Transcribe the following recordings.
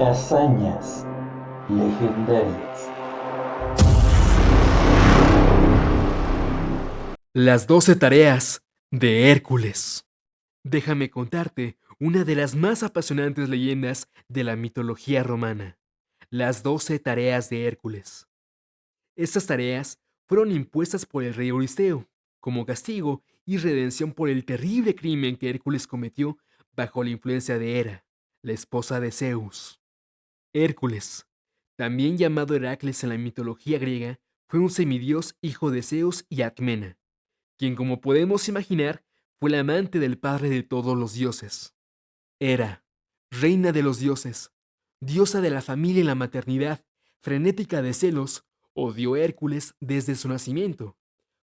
Hazañas legendarias. Las 12 tareas de Hércules. Déjame contarte una de las más apasionantes leyendas de la mitología romana. Las 12 tareas de Hércules. Estas tareas fueron impuestas por el rey Euristeo como castigo y redención por el terrible crimen que Hércules cometió bajo la influencia de Hera, la esposa de Zeus. Hércules, también llamado Heracles en la mitología griega, fue un semidios hijo de Zeus y Alcmena, quien, como podemos imaginar, fue la amante del padre de todos los dioses. Hera, reina de los dioses, diosa de la familia y la maternidad, frenética de celos, odió a Hércules desde su nacimiento,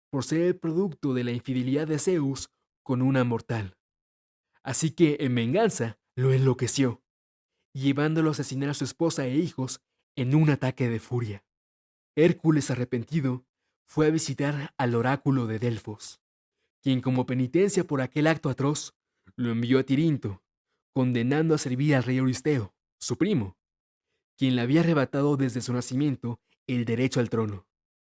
por ser el producto de la infidelidad de Zeus con una mortal. Así que, en venganza, lo enloqueció, llevándolo a asesinar a su esposa e hijos en un ataque de furia. Hércules, arrepentido, fue a visitar al oráculo de Delfos, quien, como penitencia por aquel acto atroz, lo envió a Tirinto, condenando a servir al rey Euristeo, su primo, quien le había arrebatado desde su nacimiento el derecho al trono.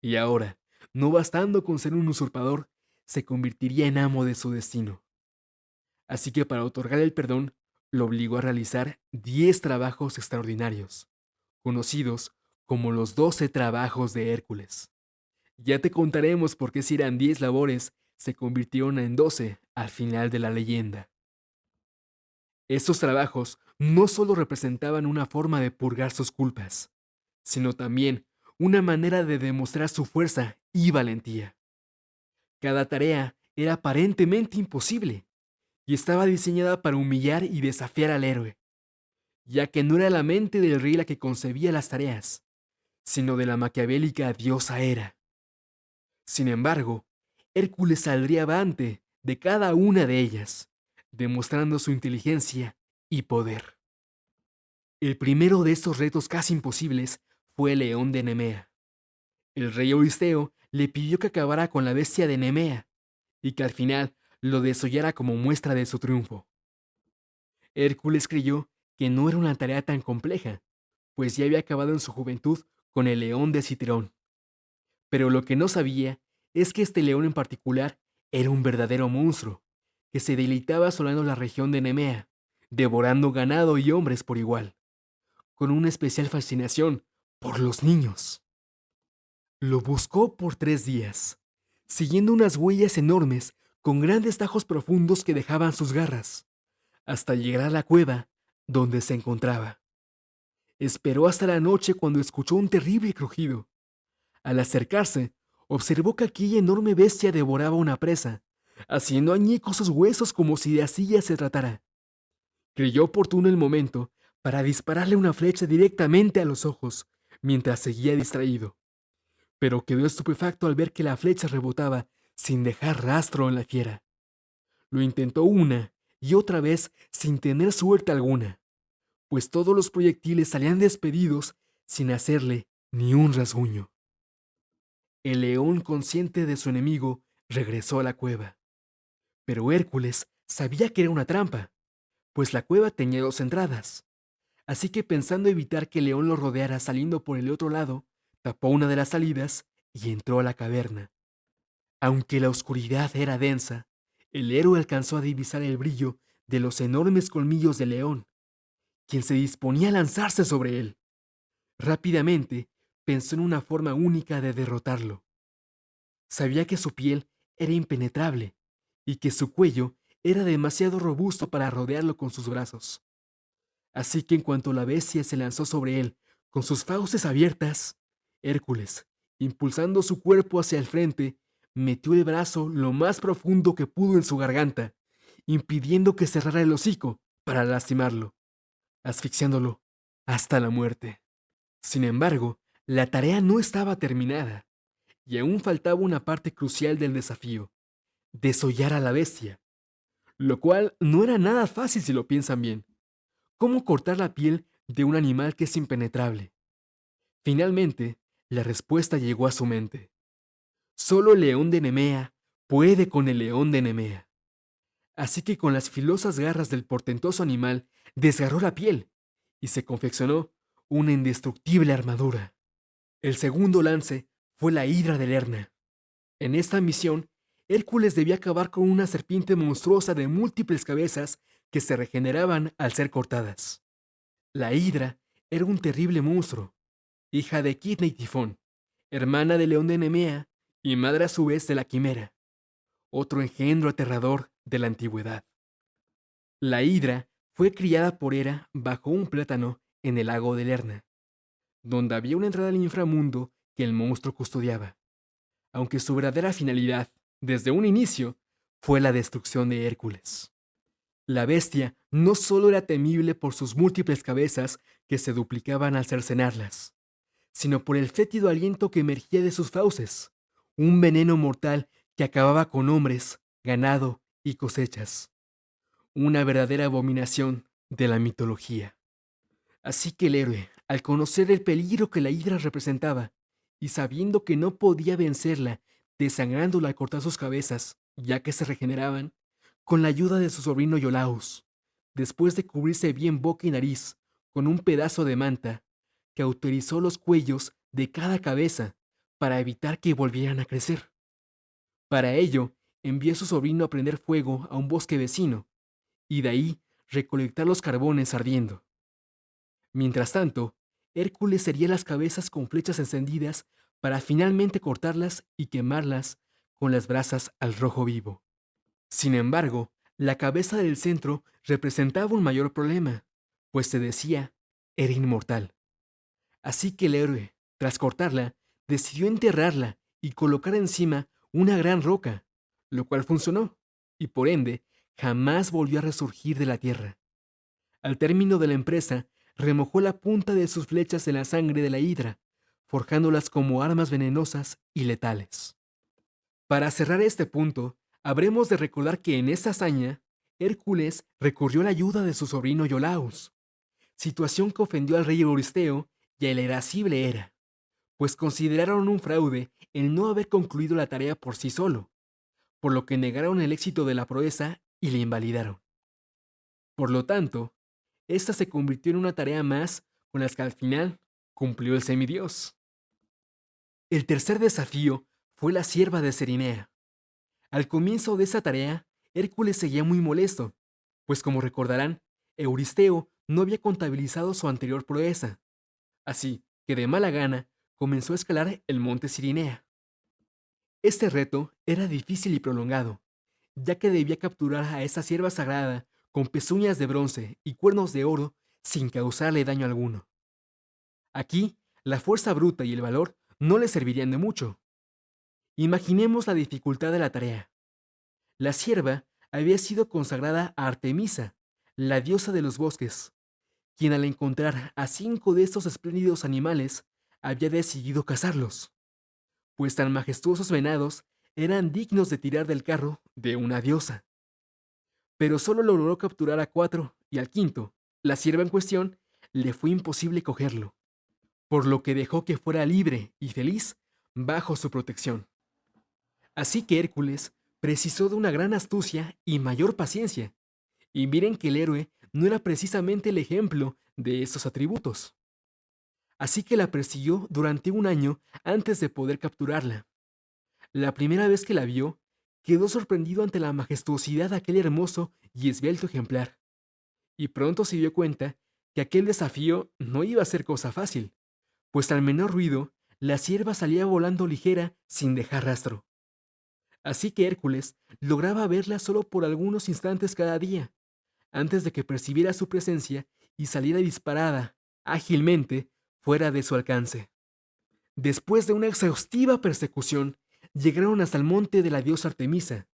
Y ahora, no bastando con ser un usurpador, se convertiría en amo de su destino. Así que, para otorgar el perdón, lo obligó a realizar 10 trabajos extraordinarios, conocidos como los 12 trabajos de Hércules. Ya te contaremos por qué, si eran 10 labores, se convirtieron en 12 al final de la leyenda. Estos trabajos no solo representaban una forma de purgar sus culpas, sino también una manera de demostrar su fuerza y valentía. Cada tarea era aparentemente imposible y estaba diseñada para humillar y desafiar al héroe, ya que no era la mente del rey la que concebía las tareas, sino de la maquiavélica diosa Hera. Sin embargo, Hércules saldría avante de cada una de ellas, demostrando su inteligencia y poder. El primero de estos retos casi imposibles fue el león de Nemea. El rey Euristeo le pidió que acabara con la bestia de Nemea y que al final lo desollara como muestra de su triunfo. Hércules creyó que no era una tarea tan compleja, pues ya había acabado en su juventud con el león de Citirón. Pero lo que no sabía es que este león en particular era un verdadero monstruo, que se deleitaba asolando la región de Nemea, devorando ganado y hombres por igual, con una especial fascinación por los niños. Lo buscó por 3 días, siguiendo unas huellas enormes con grandes tajos profundos que dejaban sus garras, hasta llegar a la cueva donde se encontraba. Esperó hasta la noche, cuando escuchó un terrible crujido. Al acercarse, observó que aquella enorme bestia devoraba una presa, haciendo añicos sus huesos como si de así se tratara. Creyó oportuno el momento para dispararle una flecha directamente a los ojos, mientras seguía distraído, pero quedó estupefacto al ver que la flecha rebotaba sin dejar rastro en la fiera. Lo intentó una y otra vez sin tener suerte alguna, pues todos los proyectiles salían despedidos sin hacerle ni un rasguño. El león, consciente de su enemigo, regresó a la cueva, pero Hércules sabía que era una trampa, pues la cueva tenía 2 entradas. Así que, pensando evitar que el león lo rodeara saliendo por el otro lado, tapó una de las salidas y entró a la caverna. Aunque la oscuridad era densa, el héroe alcanzó a divisar el brillo de los enormes colmillos del león, quien se disponía a lanzarse sobre él. Rápidamente pensó en una forma única de derrotarlo. Sabía que su piel era impenetrable y que su cuello era demasiado robusto para rodearlo con sus brazos. Así que, en cuanto la bestia se lanzó sobre él con sus fauces abiertas, Hércules, impulsando su cuerpo hacia el frente, metió el brazo lo más profundo que pudo en su garganta, impidiendo que cerrara el hocico para lastimarlo, asfixiándolo hasta la muerte. Sin embargo, la tarea no estaba terminada, y aún faltaba una parte crucial del desafío: desollar a la bestia, lo cual no era nada fácil si lo piensan bien. ¿Cómo cortar la piel de un animal que es impenetrable? Finalmente, la respuesta llegó a su mente. Solo el león de Nemea puede con el león de Nemea. Así que, con las filosas garras del portentoso animal, desgarró la piel y se confeccionó una indestructible armadura. El segundo lance fue la Hidra de Lerna. En esta misión, Hércules debía acabar con una serpiente monstruosa de múltiples cabezas que se regeneraban al ser cortadas. La Hidra era un terrible monstruo, hija de Quitna y Tifón, hermana de León de Nemea y madre a su vez de la Quimera, otro engendro aterrador de la antigüedad. La Hidra fue criada por Hera bajo un plátano en el lago de Lerna, donde había una entrada al inframundo que el monstruo custodiaba, aunque su verdadera finalidad, desde un inicio, fue la destrucción de Hércules. La bestia no solo era temible por sus múltiples cabezas que se duplicaban al cercenarlas, sino por el fétido aliento que emergía de sus fauces, un veneno mortal que acababa con hombres, ganado y cosechas. Una verdadera abominación de la mitología. Así que el héroe, al conocer el peligro que la hidra representaba, y sabiendo que no podía vencerla, desangrándola al cortar sus cabezas, ya que se regeneraban, con la ayuda de su sobrino Iolaus, después de cubrirse bien boca y nariz con un pedazo de manta, cauterizó los cuellos de cada cabeza para evitar que volvieran a crecer. Para ello, envió a su sobrino a prender fuego a un bosque vecino, y de ahí recolectar los carbones ardiendo. Mientras tanto, Hércules hería las cabezas con flechas encendidas para finalmente cortarlas y quemarlas con las brasas al rojo vivo. Sin embargo, la cabeza del centro representaba un mayor problema, pues se decía, era inmortal. Así que el héroe, tras cortarla, decidió enterrarla y colocar encima una gran roca, lo cual funcionó, y por ende, jamás volvió a resurgir de la tierra. Al término de la empresa, remojó la punta de sus flechas en la sangre de la hidra, forjándolas como armas venenosas y letales. Para cerrar este punto, habremos de recordar que en esta hazaña, Hércules recurrió a la ayuda de su sobrino Iolaus, situación que ofendió al rey Euristeo y a la irascible Hera, pues consideraron un fraude el no haber concluido la tarea por sí solo, por lo que negaron el éxito de la proeza y le invalidaron. Por lo tanto, esta se convirtió en una tarea más con las que al final cumplió el semidios. El tercer desafío fue la sierva de Cerinea. Al comienzo de esa tarea, Hércules seguía muy molesto, pues como recordarán, Euristeo no había contabilizado su anterior proeza, así que de mala gana comenzó a escalar el monte Cirinea. Este reto era difícil y prolongado, ya que debía capturar a esa sierva sagrada con pezuñas de bronce y cuernos de oro sin causarle daño alguno. Aquí, la fuerza bruta y el valor no le servirían de mucho. Imaginemos la dificultad de la tarea. La sierva había sido consagrada a Artemisa, la diosa de los bosques, quien al encontrar a 5 de estos espléndidos animales había decidido cazarlos, pues tan majestuosos venados eran dignos de tirar del carro de una diosa. Pero solo logró capturar a 4 y al quinto, la sierva en cuestión, le fue imposible cogerlo, por lo que dejó que fuera libre y feliz bajo su protección. Así que Hércules precisó de una gran astucia y mayor paciencia, y miren que el héroe no era precisamente el ejemplo de estos atributos. Así que la persiguió durante un año antes de poder capturarla. La primera vez que la vio, quedó sorprendido ante la majestuosidad de aquel hermoso y esbelto ejemplar, y pronto se dio cuenta que aquel desafío no iba a ser cosa fácil, pues al menor ruido, la sierva salía volando ligera sin dejar rastro. Así que Hércules lograba verla solo por algunos instantes cada día, antes de que percibiera su presencia y saliera disparada, ágilmente, fuera de su alcance. Después de una exhaustiva persecución, llegaron hasta el monte de la diosa Artemisa,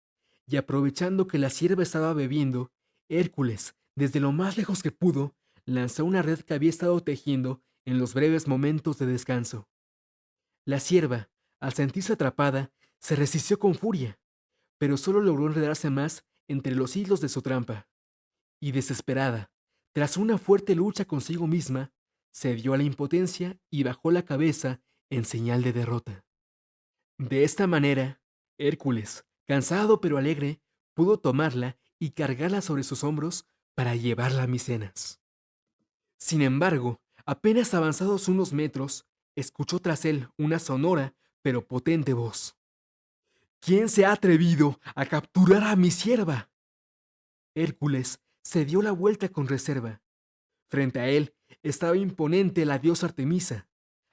y aprovechando que la sierva estaba bebiendo, Hércules, desde lo más lejos que pudo, lanzó una red que había estado tejiendo en los breves momentos de descanso. La sierva, al sentirse atrapada, se resistió con furia, pero solo logró enredarse más entre los hilos de su trampa, y desesperada, tras una fuerte lucha consigo misma, cedió a la impotencia y bajó la cabeza en señal de derrota. De esta manera, Hércules, cansado pero alegre, pudo tomarla y cargarla sobre sus hombros para llevarla a Micenas. Sin embargo, apenas avanzados unos metros, escuchó tras él una sonora pero potente voz. ¿Quién se ha atrevido a capturar a mi sierva? Hércules se dio la vuelta con reserva. Frente a él estaba imponente la diosa Artemisa,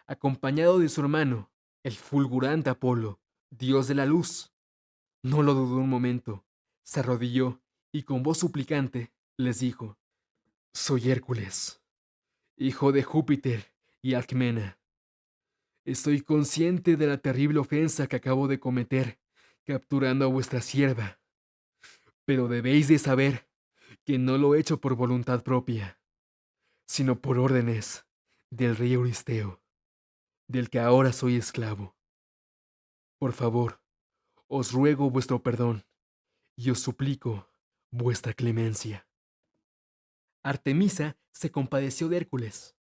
acompañado de su hermano, el fulgurante Apolo, dios de la luz. No lo dudó un momento, se arrodilló y con voz suplicante les dijo: Soy Hércules, hijo de Júpiter y Alcmena. Estoy consciente de la terrible ofensa que acabo de cometer, capturando a vuestra sierva, pero debéis de saber que no lo he hecho por voluntad propia, sino por órdenes del rey Euristeo, del que ahora soy esclavo. Por favor, os ruego vuestro perdón y os suplico vuestra clemencia. Artemisa se compadeció de Hércules,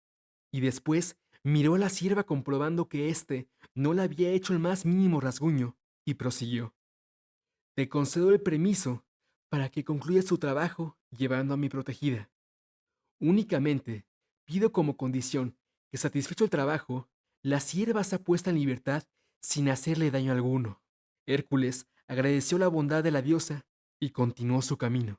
y después miró a la sierva comprobando que éste no le había hecho el más mínimo rasguño, y prosiguió: Te concedo el permiso para que concluyas tu trabajo llevando a mi protegida. Únicamente pido como condición que, satisfecho el trabajo, la sierva sea puesta en libertad sin hacerle daño alguno. Hércules agradeció la bondad de la diosa y continuó su camino.